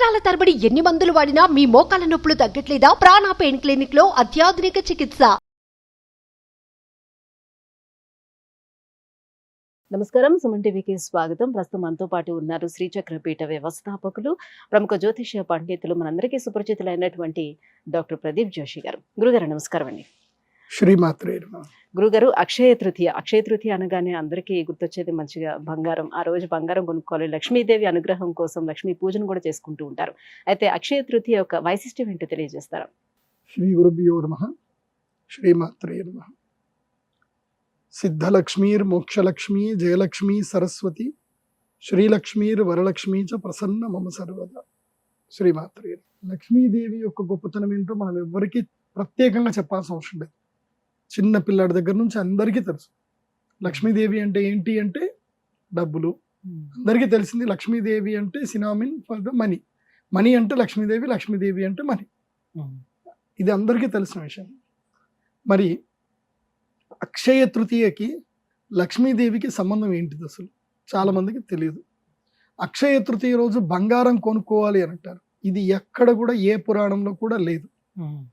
సంవత్సరాల తరబడి ఎన్ని మందులు వాడినా మీ మోకాల నొప్పులు తగ్గట్లేదా? ప్రాణ పెయిన్ క్లినిక్ లో అత్యాధునిక చికిత్స. నమస్కారం, సుమన్ టీవీకి స్వాగతం. ప్రస్తుతం మనతో పాటు ఉన్నారు శ్రీచక్రపీఠ వ్యవస్థాపకులు, ప్రముఖ జ్యోతిష్య పండితులు, మనందరికీ సుపరిచితులైనటువంటి డాక్టర్ ప్రదీప్ జోషి గారు. గురుగారు నమస్కారం అండి. శ్రీమాత్రే నమః. గురుగారు, అక్షయ తృతీయ అనగానే అందరికీ గుర్తొచ్చేది మంచిగా బంగారం. ఆ రోజు బంగారం కొనుక్కోవాలి, లక్ష్మీదేవి అనుగ్రహం కోసం లక్ష్మీ పూజను కూడా చేసుకుంటూ ఉంటారు. అయితే అక్షయ తృతీయ యొక్క వైశిష్ట్యం ఏంటో తెలియజేస్తారా? శ్రీ గురుభ్యో నమః. శ్రీమాత్రే నమః. సిద్ధలక్ష్మీర్ మోక్షలక్ష్మీ జయలక్ష్మీ సరస్వతి శ్రీలక్ష్మీర్ వరలక్ష్మీ చ ప్రసన్న మమ సర్వదా. శ్రీమాత్రే. లక్ష్మీదేవి యొక్క గొప్పతనం ఏంటో మనం ఎవ్వరికీ ప్రత్యేకంగా చెప్పాల్సిన అవసరం లేదు. చిన్న పిల్లాడి దగ్గర నుంచి అందరికీ తెలుసు. లక్ష్మీదేవి అంటే ఏంటి అంటే డబ్బులు. అందరికీ తెలిసింది లక్ష్మీదేవి అంటే cinnamon for the money. Money అంటే లక్ష్మీదేవి, లక్ష్మీదేవి అంటే మనీ. ఇది అందరికీ తెలిసిన విషయం. మరి అక్షయ తృతీయకి లక్ష్మీదేవికి సంబంధం ఏంటిది అసలు చాలా మందికి తెలియదు. అక్షయ తృతీయ రోజు బంగారం కొనుక్కోవాలి అని అంటారు. ఇది ఎక్కడ కూడా ఏ పురాణంలో కూడా లేదు.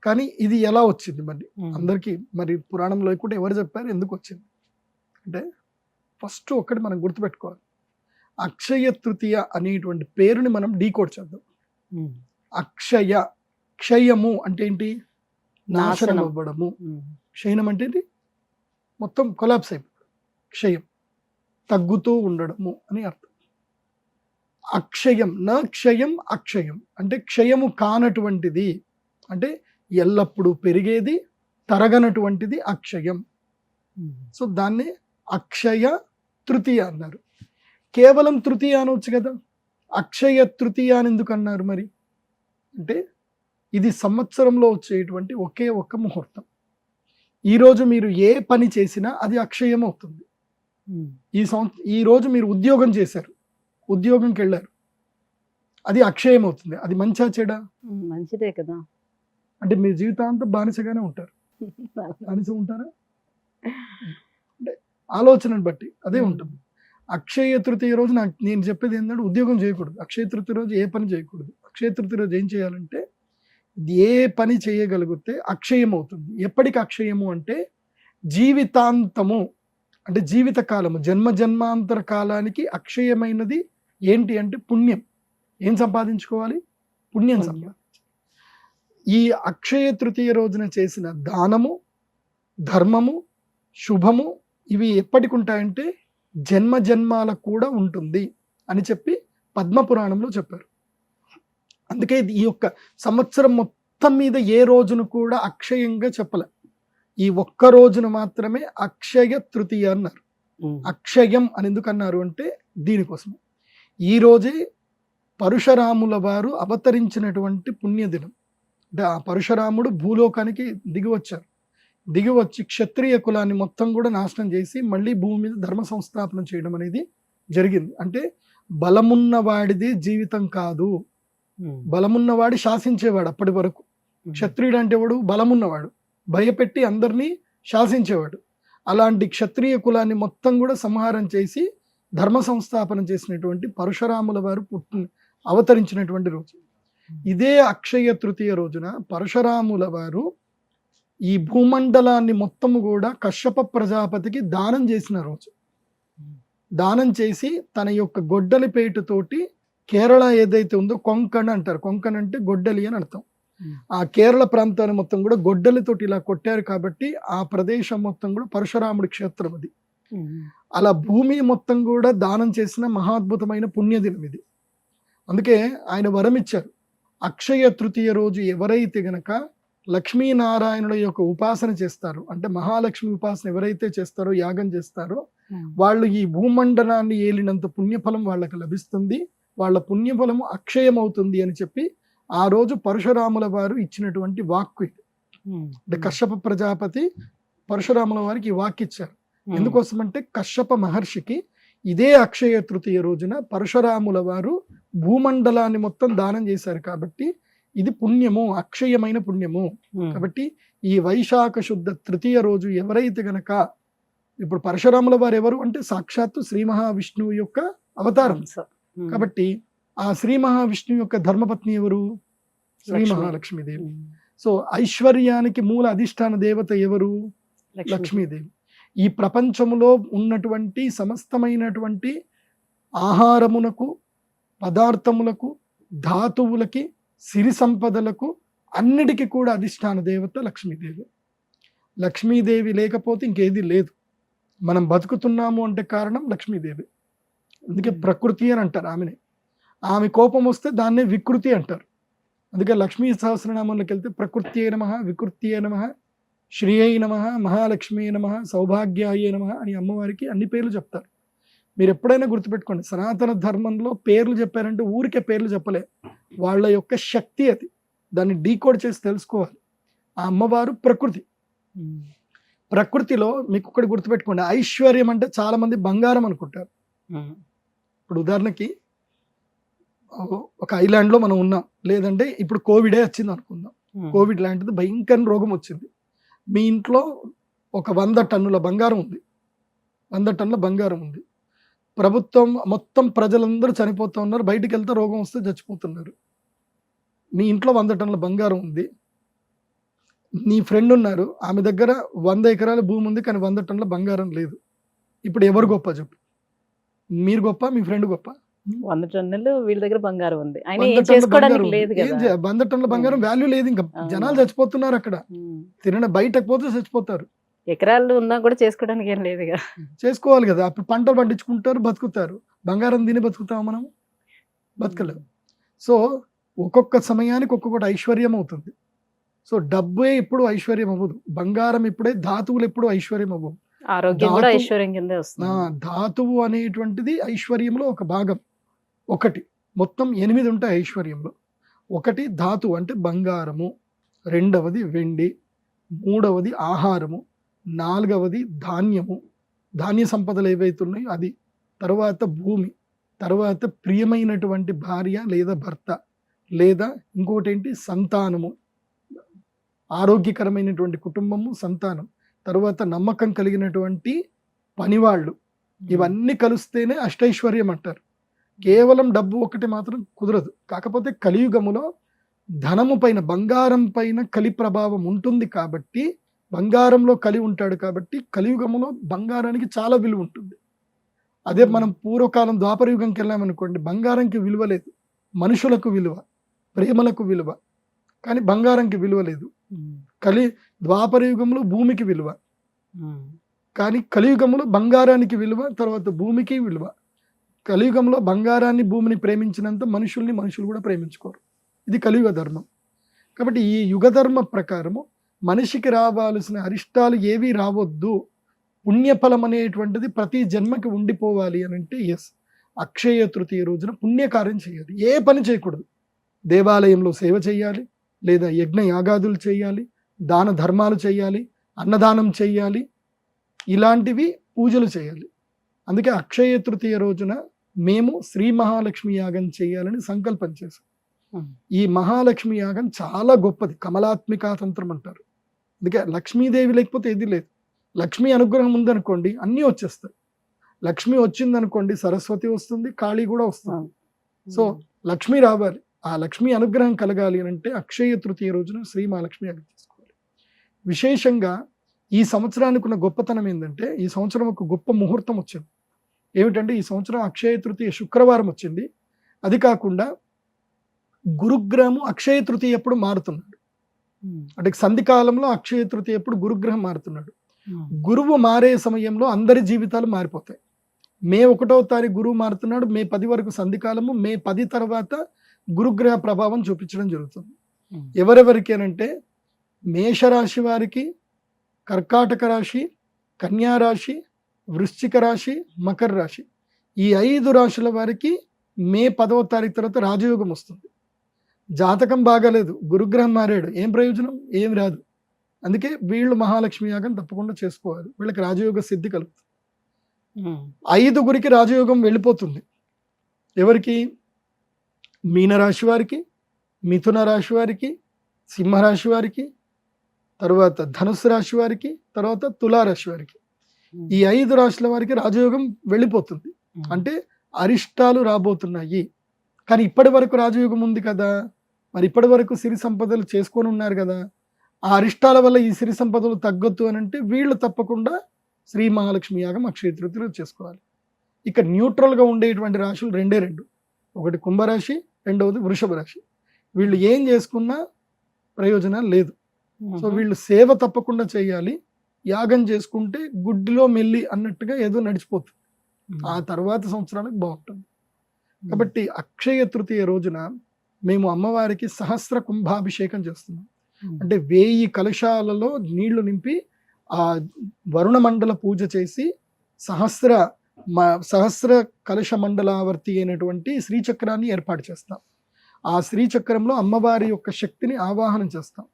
కానీ ఇది ఎలా వచ్చింది మరి అందరికీ? మరి పురాణంలో కూడా ఎవరు చెప్పారు, ఎందుకు వచ్చింది అంటే ఫస్ట్ ఒక్కటి మనం గుర్తుపెట్టుకోవాలి. అక్షయ తృతీయ అనేటువంటి పేరుని మనం డీకోడ్ చేద్దాం. అక్షయ, క్షయము అంటే ఏంటి? నాశనం అవ్వడము. క్షయనం అంటే ఏంటి? మొత్తం కొలాప్స్ అయిపోవడం. క్షయం తగ్గుతూ ఉండడము అని అర్థం. అక్షయం, నా క్షయం అక్షయం అంటే క్షయము కానటువంటిది, అంటే ఎల్లప్పుడూ పెరిగేది, తరగనటువంటిది అక్షయం. సో దాన్ని అక్షయ తృతీయ అన్నారు. కేవలం తృతీయ అనవచ్చు కదా, అక్షయ తృతీయ అని ఎందుకు అన్నారు మరి అంటే ఇది సంవత్సరంలో వచ్చేటువంటి ఒకే ఒక్క ముహూర్తం. ఈరోజు మీరు ఏ పని చేసినా అది అక్షయం అవుతుంది. ఈ రోజు మీరు ఉద్యోగం చేశారు, ఉద్యోగంకి వెళ్ళారు, అది అక్షయం అవుతుంది. అది మంచా చెడా? మంచిదే కదా. అంటే మీ జీవితాంతం బానిసగానే ఉంటారు. బానిస ఉంటారా అంటే ఆలోచనను బట్టి అదే ఉంటుంది. అక్షయ తృతీయ రోజు నేను చెప్పేది ఏంటంటే ఉద్యోగం చేయకూడదు. అక్షయ తృతీయ రోజు ఏ పని చేయకూడదు. అక్షయ తృతీయ రోజు ఏం చేయాలంటే ఏ పని చేయగలిగితే అక్షయం అవుతుంది. ఎప్పటికి అక్షయము అంటే జీవితాంతము, అంటే జీవితకాలము, జన్మాంతర కాలానికి అక్షయమైనది ఏంటి అంటే పుణ్యం. ఏం సంపాదించుకోవాలి? పుణ్యం సంపాదించాలి. ఈ అక్షయ తృతీయ రోజున చేసిన దానము, ధర్మము, శుభము ఇవి ఎప్పటికి ఉంటాయంటే జన్మాలకు కూడా ఉంటుంది అని చెప్పి పద్మపురాణంలో చెప్పారు. అందుకే ఈ యొక్క సంవత్సరం మొత్తం మీద ఏ రోజును కూడా అక్షయంగా చెప్పలే. ఈ ఒక్క రోజును మాత్రమే అక్షయ తృతీయ అన్నారు. అక్షయం అని ఎందుకు అన్నారు అంటే దీనికోసం. ఈ రోజే పరశురాముల వారు అవతరించినటువంటి పుణ్యదినం. అంటే ఆ పరశురాముడు భూలోకానికి దిగివచ్చి క్షత్రియ కులాన్ని మొత్తం కూడా నాశనం చేసి మళ్ళీ భూమి మీద ధర్మ సంస్థాపన చేయడం అనేది జరిగింది. అంటే బలమున్నవాడిది జీవితం కాదు, బలమున్నవాడి శాసించేవాడు. అప్పటి వరకు క్షత్రియుడు అంటే వాడు బలమున్నవాడు, భయపెట్టి అందరినీ శాసించేవాడు. అలాంటి క్షత్రియ కులాన్ని మొత్తం కూడా సంహారం చేసి ధర్మ సంస్థాపన చేసినటువంటి పరశురాముల వారు అవతరించినటువంటి రోజు ఇదే అక్షయ తృతీయ రోజున. పరశురాముల వారు ఈ భూమండలాన్ని మొత్తము కూడా కశ్యప ప్రజాపతికి దానం చేసిన రోజు. దానం చేసి తన యొక్క గొడ్డలి పేటుతోటి కేరళ ఏదైతే ఉందో కొంకణ అంటారు, కొంకణ అంటే గొడ్డలి అని అర్థం. ఆ కేరళ ప్రాంతాన్ని మొత్తం కూడా గొడ్డలితోటి ఇలా కొట్టారు కాబట్టి ఆ ప్రదేశం మొత్తం కూడా పరశురాముడి క్షేత్రం అది. అలా భూమి మొత్తం కూడా దానం చేసిన మహాద్భుతమైన పుణ్యదినం ఇది. అందుకే ఆయన వరం ఇచ్చారు, అక్షయ తృతీయ రోజు ఎవరైతే గనక లక్ష్మీనారాయణుల యొక్క ఉపాసన చేస్తారో, అంటే మహాలక్ష్మి ఉపాసన ఎవరైతే చేస్తారో, యాగం చేస్తారో, వాళ్ళు ఈ భూమండలాన్ని ఏలినంత పుణ్యఫలం వాళ్ళకి లభిస్తుంది, వాళ్ళ పుణ్యఫలము అక్షయం అవుతుంది అని చెప్పి ఆ రోజు పరశురాముల వారు ఇచ్చినటువంటి వాక్కు ఇది. అంటే కశ్యప ప్రజాపతి పరశురాముల వారికి ఈ వాక్కు ఇచ్చారు. ఎందుకోసం అంటే కశ్యప మహర్షికి ఇదే అక్షయ తృతీయ రోజున పరశురాముల వారు భూమండలాన్ని మొత్తం దానం చేశారు కాబట్టి ఇది పుణ్యము, అక్షయమైన పుణ్యము. కాబట్టి ఈ వైశాఖ శుద్ధ తృతీయ రోజు ఎవరైతే గనక, ఇప్పుడు పరశురాముల వారు ఎవరు అంటే సాక్షాత్తు శ్రీ మహావిష్ణువు యొక్క అవతారం. కాబట్టి ఆ శ్రీ మహావిష్ణువు యొక్క ధర్మపత్ని ఎవరు? శ్రీ లక్ష్మి. మహాలక్ష్మీదేవి. సో ఐశ్వర్యానికి మూల అధిష్టాన దేవత ఎవరు? లక్ష్మీదేవి. ఈ ప్రపంచములో ఉన్నటువంటి సమస్తమైనటువంటి ఆహారమునకు, పదార్థములకు, ధాతువులకి, సిరి సంపదలకు అన్నిటికీ కూడా అధిష్టాన దేవత లక్ష్మీదేవి. లక్ష్మీదేవి లేకపోతే ఇంకేది లేదు. మనం బతుకుతున్నాము అంటే కారణం లక్ష్మీదేవి. అందుకే ప్రకృతి అని అంటారు ఆమెని. ఆమె కోపం వస్తే దాన్నే వికృతి అంటారు. అందుకే లక్ష్మీ సహస్రనామంలోకి వెళ్తే ప్రకృత్యై నమః, వికృత్యై నమః, శ్రీయై నమః, మహాలక్ష్మీ నమః, సౌభాగ్యాయ నమః అని అమ్మవారికి అన్ని పేర్లు చెప్తారు. మీరు ఎప్పుడైనా గుర్తుపెట్టుకోండి, సనాతన ధర్మంలో పేర్లు చెప్పారంటే ఊరికే పేర్లు చెప్పలే, వాళ్ళ యొక్క శక్తి అది. దాన్ని డీకోడ్ చేసి తెలుసుకోవాలి. ఆ అమ్మవారు ప్రకృతి. ప్రకృతిలో మీకు ఒకటి గుర్తుపెట్టుకోండి, ఐశ్వర్యం అంటే చాలా మంది బంగారం అనుకుంటారు. ఇప్పుడు ఉదాహరణకి ఒక ఐలాండ్లో మనం ఉన్నాం, లేదంటే ఇప్పుడు కోవిడే వచ్చింది అనుకుందాం. కోవిడ్ లాంటిది భయంకర రోగం వచ్చింది. మీ ఇంట్లో ఒక 100 టన్నుల బంగారం ఉంది. 100 టన్నుల బంగారం ఉంది. ప్రభుత్వం మొత్తం ప్రజలందరూ చనిపోతూ ఉన్నారు. బయటికి వెళ్తే రోగం వస్తే చచ్చిపోతున్నారు. మీ ఇంట్లో 100 టన్నుల బంగారం ఉంది. నీ ఫ్రెండ్ ఉన్నారు, ఆమె దగ్గర 100 ఎకరాల భూమి ఉంది, కానీ 100 టన్నుల బంగారం లేదు. ఇప్పుడు ఎవరు గొప్ప చెప్పు? మీరు గొప్ప, మీ ఫ్రెండ్ గొప్ప? 100 టన్నులు వీళ్ళ దగ్గర బంగారం ఉంది, ఆయన 100 ఏం టన్నుల చేసుకోవడానికి బంగారం లేదు ఉంది. కదా. 100 టన్నుల బంగారం వాల్యూ లేదు. ఇంకా జనాలు చచ్చిపోతున్నారు అక్కడ. బయటకు పోతే చచ్చిపోతారు. ఎకరాలు ఉన్నా కూడా చేసుకోవడానికి ఏం లేదు కదా. చేసుకోవాలి కదా. అప్పుడు పంటలు పండించుకుంటారు, బతుకుతారు. బంగారం తిని బతుకుతాం మనం? బతకలేము. సో ఒక్కొక్క సమయానికి ఒక్కొక్కటి ఐశ్వర్యం అవుతుంది. సో డబ్బే ఎప్పుడు ఐశ్వర్యం అవ్వదు. బంగారం ఇప్పుడే, ధాతువులు ఎప్పుడు ఐశ్వర్యం అవ్వవు. ఆరోగ్యం కూడా ఐశ్వర్యం కిందే వస్తుంది. ధాతువు అనేటువంటిది ఐశ్వర్యంలో ఒక భాగం. ఒకటి, మొత్తం 8 ఉంటాయి ఐశ్వర్యంలో. ఒకటి ధాతువు అంటే బంగారము, రెండవది వెండి, మూడవది ఆహారము, నాలుగవది ధాన్యము, ధాన్య సంపదలు ఏవైతే ఉన్నాయో అది, తర్వాత భూమి, తర్వాత ప్రియమైనటువంటి భార్య లేదా భర్త, లేదా ఇంకోటి ఏంటి సంతానము, ఆరోగ్యకరమైనటువంటి కుటుంబము, సంతానం, తర్వాత నమ్మకం కలిగినటువంటి పనివాళ్ళు. ఇవన్నీ కలిస్తేనే అష్టైశ్వర్యం అంటారు. కేవలం డబ్బు ఒకటి మాత్రం కుదరదు. కాకపోతే కలియుగములో ధనము పైన, బంగారం పైన కలి ప్రభావం ఉంటుంది కాబట్టి, బంగారంలో కలి ఉంటాడు కాబట్టి కలియుగములో బంగారానికి చాలా విలువ ఉంటుంది. అదే మనం పూర్వకాలం ద్వాపర యుగంకి వెళ్ళామనుకోండి, బంగారంకి విలువ లేదు, మనుషులకు విలువ, ప్రేమలకు విలువ, కానీ బంగారంకి విలువ లేదు. ద్వాపర యుగంలో భూమికి విలువ, కానీ కలియుగంలో బంగారానికి విలువ, తర్వాత భూమికి విలువ. కలియుగంలో బంగారాన్ని, భూమిని ప్రేమించినంత మనుషులు కూడా ప్రేమించుకోరు. ఇది కలియుగ ధర్మం. కాబట్టి ఈ యుగ ధర్మ ప్రకారము మనిషికి రావాల్సిన అరిష్టాలు ఏవి రావద్దు, పుణ్యఫలం అనేటువంటిది ప్రతి జన్మకి ఉండిపోవాలి అని అంటే అక్షయ తృతీయ రోజున పుణ్యకార్యం చేయాలి. ఏ పని చేయకూడదు. దేవాలయంలో సేవ చేయాలి, లేదా యజ్ఞ యాగాదులు చేయాలి, దాన ధర్మాలు చేయాలి, అన్నదానం చేయాలి, ఇలాంటివి పూజలు చేయాలి. అందుకే అక్షయ తృతీయ రోజున మేము శ్రీ మహాలక్ష్మి యాగం చేయాలని సంకల్పం చేశాం. ఈ మహాలక్ష్మి యాగం చాలా గొప్పది, కమలాత్మికా తంత్రం అంటారు. అందుకే లక్ష్మీదేవి లేకపోతే ఏది లేదు. లక్ష్మీ అనుగ్రహం ఉందనుకోండి అన్నీ వచ్చేస్తాయి. లక్ష్మి వచ్చిందనుకోండి సరస్వతి వస్తుంది, కాళీ కూడా వస్తుంది. సో లక్ష్మి రావాలి, ఆ లక్ష్మీ అనుగ్రహం కలగాలి అని అంటే అక్షయ తృతీయ రోజున శ్రీ మహాలక్ష్మి యాగం చేసుకోవాలి. విశేషంగా ఈ సంవత్సరానికి ఉన్న గొప్పతనం ఏంటంటే, ఈ సంవత్సరం ఒక గొప్ప ముహూర్తం వచ్చింది. ఏమిటంటే ఈ సంవత్సరం అక్షయ తృతీయ శుక్రవారం వచ్చింది. అది కాకుండా గురుగ్రహము అక్షయ తృతీయ ఎప్పుడు మారుతున్నాడు. అంటే సంధికాలంలో అక్షయ తృతీయ ఎప్పుడు గురుగ్రహం మారుతున్నాడు. గురువు మారే సమయంలో అందరి జీవితాలు మారిపోతాయి. మే 1వ తారీఖు గురువు మారుతున్నాడు, మే 10 వరకు సంధికాలము, మే 10 తర్వాత గురుగ్రహ ప్రభావం చూపించడం జరుగుతుంది. ఎవరెవరికేనంటే మేషరాశి వారికి, కర్కాటక రాశి, కన్యా రాశి, వృశ్చిక రాశి, మకర రాశి, ఈ 5 రాశుల వారికి మే 10వ తారీఖు తర్వాత రాజయోగం వస్తుంది. జాతకం బాగాలేదు, గురుగ్రహం మారాడు, ఏం ప్రయోజనం? ఏం రాదు. అందుకే వీళ్ళు మహాలక్ష్మి యాగం తప్పకుండా చేసుకోవాలి. వీళ్ళకి రాజయోగ సిద్ధి కలుగుతుంది. 5గురికి రాజయోగం వెళ్ళిపోతుంది. ఎవరికి? మీనరాశి వారికి, మిథున రాశి వారికి, సింహరాశి వారికి, తర్వాత ధనుసు రాశి వారికి, తర్వాత తులారాశి వారికి. ఈ 5 రాశుల వారికి రాజయోగం వెళ్ళిపోతుంది. అంటే అరిష్టాలు రాబోతున్నాయి. కానీ ఇప్పటి వరకు రాజయోగం ఉంది కదా, మరి ఇప్పటి వరకు సిరి సంపదలు చేసుకొని ఉన్నారు కదా, ఆ అరిష్టాల వల్ల ఈ సిరి సంపదలు తగ్గొద్దు అని అంటే వీళ్ళు తప్పకుండా శ్రీ మహాలక్ష్మి యాగం అక్షయ తృతీయ రోజు చేసుకోవాలి. ఇక న్యూట్రల్గా ఉండేటువంటి రాశులు రెండే రెండు, ఒకటి కుంభరాశి, రెండవది వృషభ రాశి. వీళ్ళు ఏం చేసుకున్నా ప్రయోజనం లేదు. సో వీళ్ళు సేవ తప్పకుండా చేయాలి. యాగం చేసుకుంటే గుడ్డిలో మెల్లి అన్నట్టుగా ఏదో నడిచిపోతుంది, ఆ తర్వాత సంవత్సరానికి బాగుంటుంది. కాబట్టి అక్షయ తృతీయ రోజున మేము అమ్మవారికి సహస్ర కుంభాభిషేకం చేస్తున్నాం. అంటే 1000 కలశాలలో నీళ్లు నింపి ఆ వరుణ మండల పూజ చేసి సహస్ర కలశ మండలావర్తి అయినటువంటి శ్రీచక్రాన్ని ఏర్పాటు చేస్తాం. ఆ శ్రీచక్రంలో అమ్మవారి యొక్క శక్తిని ఆవాహనం చేస్తాం.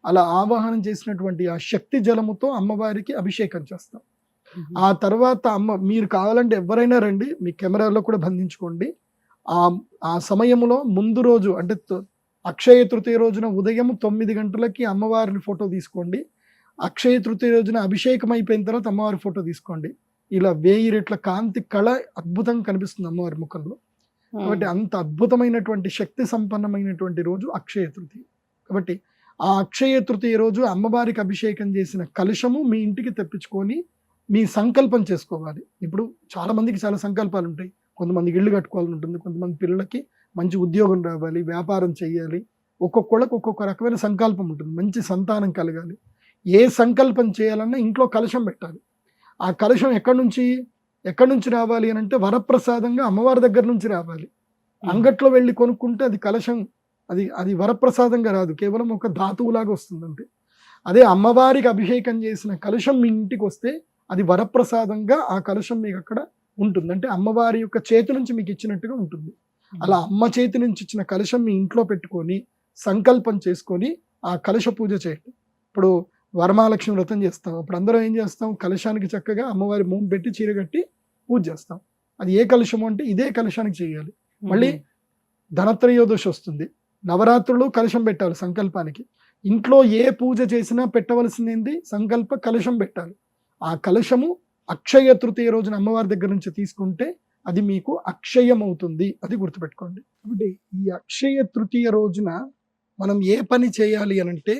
అలా ఆవాహనం చేసినటువంటి ఆ శక్తి జలముతో అమ్మవారికి అభిషేకం చేస్తాం. ఆ తర్వాత మీరు కావాలంటే ఎవరైనా రండి, మీ కెమెరాలో కూడా బంధించుకోండి. ఆ సమయంలో ముందు రోజు అంటే అక్షయ తృతీయ రోజున ఉదయం 9 గంటలకి అమ్మవారిని ఫోటో తీసుకోండి. అక్షయ తృతీయ రోజున అభిషేకం అయిపోయిన తర్వాత అమ్మవారి ఫోటో తీసుకోండి. ఇలా 1000 రెట్ల కాంతి కళ అద్భుతంగా కనిపిస్తుంది అమ్మవారి ముఖంలో. కాబట్టి అంత అద్భుతమైనటువంటి శక్తి సంపన్నమైనటువంటి రోజు అక్షయ తృతీయ. కాబట్టి ఆ అక్షయ తృతీయ రోజు అమ్మవారికి అభిషేకం చేసిన కలశము మీ ఇంటికి తెప్పించుకొని మీ సంకల్పం చేసుకోవాలి. ఇప్పుడు చాలా మందికి చాలా సంకల్పాలు ఉంటాయి. కొంతమందికి ఇల్లు కట్టుకోవాలని ఉంటుంది, కొంతమంది పిల్లలకి మంచి ఉద్యోగం రావాలి, వ్యాపారం చేయాలి. ఒక్కొక్కళ్ళకి ఒక్కొక్క రకమైన సంకల్పం ఉంటుంది. మంచి సంతానం కలగాలి. ఏ సంకల్పం చేయాలన్నా ఇంట్లో కలశం పెట్టాలి. ఆ కలశం ఎక్కడి నుంచి రావాలి అని అంటే వరప్రసాదంగా అమ్మవారి దగ్గర నుంచి రావాలి. అంగట్లో వెళ్ళి కొనుక్కుంటే అది కలశం, అది వరప్రసాదంగా రాదు, కేవలం ఒక ధాతువులాగా వస్తుందంటే. అదే అమ్మవారికి అభిషేకం చేసిన కలశం మీ ఇంటికి వస్తే అది వరప్రసాదంగా ఆ కలశం మీకు అక్కడ ఉంటుంది. అంటే అమ్మవారి యొక్క చేతి నుంచి మీకు ఇచ్చినట్టుగా ఉంటుంది. అలా అమ్మ చేతి నుంచి ఇచ్చిన కలశం మీ ఇంట్లో పెట్టుకొని సంకల్పం చేసుకొని ఆ కలశ పూజ చేయండి. ఇప్పుడు వరమహాలక్ష్మి వ్రతం చేస్తాం, అప్పుడు అందరం ఏం చేస్తాం, కలశానికి చక్కగా అమ్మవారి మూం పెట్టి చీర కట్టి పూజ చేస్తాం. అది ఏ కలశము అంటే ఇదే కలశానికి చేయాలి. మళ్ళీ ధనత్రయోదశి వస్తుంది, నవరాత్రులు కలశం పెట్టాలి సంకల్పానికి. ఇంట్లో ఏ పూజ చేసినా పెట్టవలసింది సంకల్ప కలశం పెట్టాలి. ఆ కలశము అక్షయ తృతీయ రోజున అమ్మవారి దగ్గర నుంచి తీసుకుంటే అది మీకు అక్షయం అవుతుంది, అది గుర్తుపెట్టుకోండి. కాబట్టి ఈ అక్షయ తృతీయ రోజున మనం ఏ పని చేయాలి అనంటే,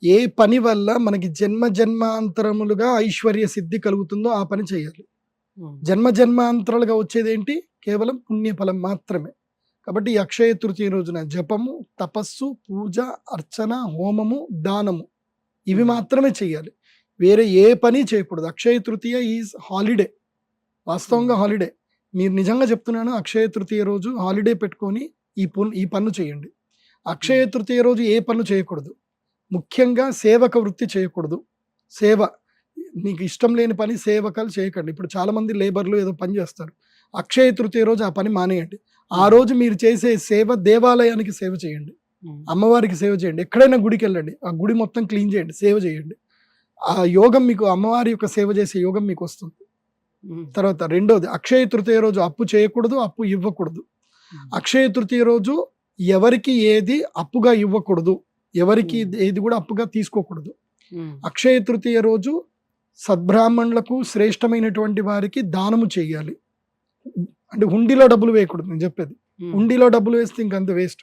ఏ పని వల్ల మనకి జన్మాంతరములుగా ఐశ్వర్య సిద్ధి కలుగుతుందో ఆ పని చేయాలి. జన్మాంతరాలుగా వచ్చేది ఏంటి? కేవలం పుణ్యఫలం మాత్రమే. కాబట్టి ఈ అక్షయ తృతీయ రోజున జపము, తపస్సు, పూజ, అర్చన, హోమము, దానము ఇవి మాత్రమే చేయాలి. వేరే ఏ పని చేయకూడదు. అక్షయ తృతీయ ఈజ్ హాలిడే, వాస్తవంగా హాలిడే. మీరు నిజంగా చెప్తున్నాను, అక్షయ తృతీయ రోజు హాలిడే పెట్టుకొని ఈ పన్ను చేయండి. అక్షయ తృతీయ రోజు ఏ పన్ను చేయకూడదు. ముఖ్యంగా సేవక వృత్తి చేయకూడదు. సేవ, మీకు ఇష్టం లేని పని సేవకాలు చేయకండి. ఇప్పుడు చాలామంది లేబర్లు ఏదో పని చేస్తారు. అక్షయ తృతీయ రోజు ఆ పని మానేయండి. ఆ రోజు మీరు చేసే సేవ దేవాలయానికి సేవ చేయండి, అమ్మవారికి సేవ చేయండి. ఎక్కడైనా గుడికి వెళ్ళండి, ఆ గుడి మొత్తం క్లీన్ చేయండి, సేవ చేయండి. ఆ యోగం మీకు, అమ్మవారి యొక్క సేవ చేసే యోగం మీకు వస్తుంది. తర్వాత రెండోది, అక్షయ తృతీయ రోజు అప్పు చేయకూడదు, అప్పు ఇవ్వకూడదు. అక్షయ తృతీయ రోజు ఎవరికి ఏది అప్పుగా ఇవ్వకూడదు, ఎవరికి ఏది కూడా అప్పుగా తీసుకోకూడదు. అక్షయ తృతీయ రోజు సద్బ్రాహ్మణులకు, శ్రేష్టమైనటువంటి వారికి దానము చేయాలి. అంటే హుండీలో డబ్బులు వేయకూడదు. నేను చెప్పేది, హుండీలో డబ్బులు వేస్తే ఇంకంత వేస్ట్.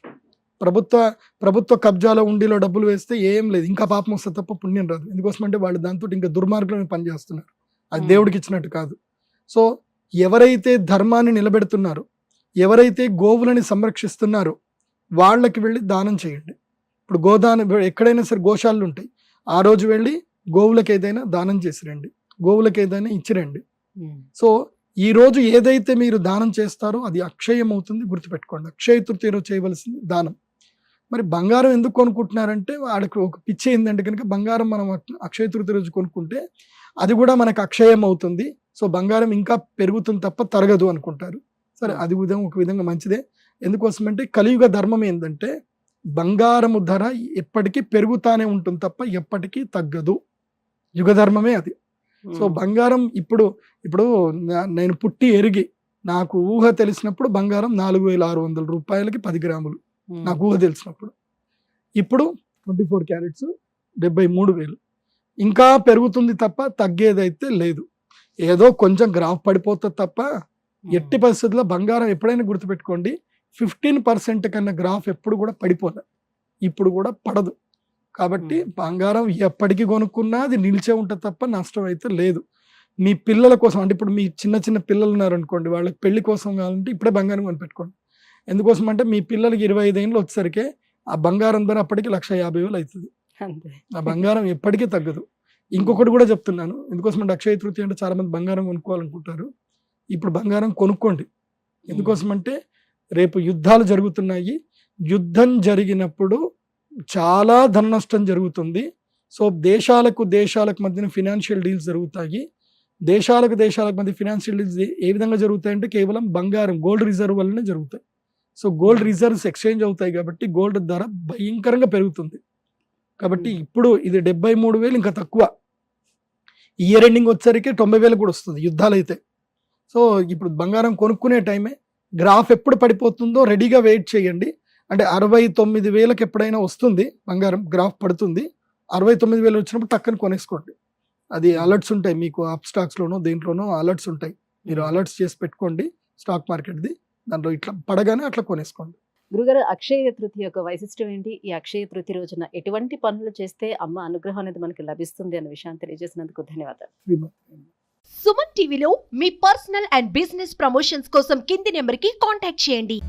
ప్రభుత్వ కబ్జాలో హుండీలో డబ్బులు వేస్తే ఏం లేదు, ఇంకా పాపం వస్తే తప్ప పుణ్యం రాదు. ఎందుకోసమంటే వాళ్ళు దాంతో ఇంకా దుర్మార్గంగా పనిచేస్తున్నారు. అది దేవుడికి ఇచ్చినట్టు కాదు. సో ఎవరైతే ధర్మాన్ని నిలబెడుతున్నారో, ఎవరైతే గోవులని సంరక్షిస్తున్నారో వాళ్ళకి వెళ్ళి దానం చేయండి. ఇప్పుడు గోదానం, ఎక్కడైనా సరే గోశాలలు ఉంటాయి, ఆ రోజు వెళ్ళి గోవులకు ఏదైనా దానం చేసి రండి, గోవులకు ఏదైనా ఇచ్చిరండి. సో ఈ రోజు ఏదైతే మీరు దానం చేస్తారో అది అక్షయం అవుతుంది, గుర్తుపెట్టుకోండి. అక్షయ తృతీయ రోజు చేయవలసింది దానం. మరి బంగారం ఎందుకు కొనుక్కుంటున్నారంటే, వాడికి ఒక పిచ్చి ఏంటంటే కనుక బంగారం మనం అక్షయ తృతీయ రోజు కొనుక్కుంటే అది కూడా మనకు అక్షయం అవుతుంది, సో బంగారం ఇంకా పెరుగుతుంది తప్ప తరగదు అనుకుంటారు. సరే, అది ఒక విధంగా మంచిదే. ఎందుకోసమంటే కలియుగ ధర్మం ఏంటంటే బంగారము ధర ఎప్పటికీ పెరుగుతానే ఉంటుంది తప్ప ఎప్పటికీ తగ్గదు. యుగ ధర్మమే అది. సో బంగారం ఇప్పుడు నేను పుట్టి ఎరిగి నాకు ఊహ తెలిసినప్పుడు బంగారం 4,600 రూపాయలకి 10 గ్రాములు నాకు ఊహ తెలిసినప్పుడు. ఇప్పుడు 24 క్యారెట్స్ 73,000. ఇంకా పెరుగుతుంది తప్ప తగ్గేదైతే లేదు. ఏదో కొంచెం గ్రాఫ్ పడిపోతుంది తప్ప ఎట్టి పరిస్థితుల్లో బంగారం ఎప్పుడైనా గుర్తుపెట్టుకోండి, 15% కన్నా గ్రాఫ్ ఎప్పుడు కూడా పడిపోలే, ఇప్పుడు కూడా పడదు. కాబట్టి బంగారం ఎప్పటికీ కొనుక్కున్నా అది నిలిచే ఉంటుంది తప్ప నష్టం అయితే లేదు. మీ పిల్లల కోసం అంటే ఇప్పుడు మీ చిన్న చిన్న పిల్లలు ఉన్నారనుకోండి, వాళ్ళకి పెళ్లి కోసం కావాలంటే ఇప్పుడే బంగారం కొనిపెట్టుకోండి. ఎందుకోసం అంటే మీ పిల్లలకి 25 ఏళ్ళు వచ్చేసరికి ఆ బంగారం ధర అప్పటికి 1,50,000 అవుతుంది. అంతే. ఆ బంగారం ఎప్పటికీ తగ్గదు. ఇంకొకటి కూడా చెప్తున్నాను, ఎందుకోసం అంటే అక్షయ తృతీయ అంటే చాలా మంది బంగారం కొనుక్కోవాలనుకుంటారు. ఇప్పుడు బంగారం కొనుక్కోండి. ఎందుకోసం అంటే రేపు యుద్ధాలు జరుగుతున్నాయి. యుద్ధం జరిగినప్పుడు చాలా ధన నష్టం జరుగుతుంది. సో దేశాలకు మధ్యన ఫినాన్షియల్ డీల్స్ జరుగుతాయి. దేశాలకు మధ్య ఫినాన్షియల్ డీల్స్ ఏ విధంగా జరుగుతాయంటే కేవలం బంగారం, గోల్డ్ రిజర్వ్ వల్లనే జరుగుతాయి. సో గోల్డ్ రిజర్వ్స్ ఎక్స్చేంజ్ అవుతాయి కాబట్టి గోల్డ్ ధర భయంకరంగా పెరుగుతుంది. కాబట్టి ఇప్పుడు ఇది 73,000 ఇంకా తక్కువ. ఇయర్ ఎండింగ్ వచ్చేసరికి 90,000 కూడా వస్తుంది యుద్ధాలు అయితే. సో ఇప్పుడు బంగారం కొనుక్కునే టైమే. గ్రాఫ్ ఎప్పుడు పడిపోతుందో రెడీగా వెయిట్ చేయండి. అంటే 69,000కి ఎప్పుడైనా వస్తుంది బంగారం, గ్రాఫ్ పడుతుంది. 69,000 వచ్చినప్పుడు టక్కని కొనేసుకోండి. అది అలర్ట్స్ ఉంటాయి మీకు, అప్ స్టాక్స్లోనో దేంట్లోనో అలర్ట్స్ ఉంటాయి. మీరు అలర్ట్స్ చేసి పెట్టుకోండి స్టాక్ మార్కెట్ది. దాంట్లో ఇట్లా పడగానే అట్లా కొనేసుకోండి. గురుగారు, అక్షయ తృతీయ యొక్క వైశిష్టం ఏంటి? ఈ అక్షయ తృతీయ రోజున ఎటువంటి పనులు చేస్తే అమ్మ అనుగ్రహం అనేది మనకి లభిస్తుంది అనే విషయాన్ని తెలియజేసినందుకు ధన్యవాదాలు. సుమన్ టీవీలో మీ పర్సనల్ అండ్ బిజినెస్ ప్రమోషన్స్ కోసం కింది నెంబర్కి కాంటాక్ట్ చేయండి.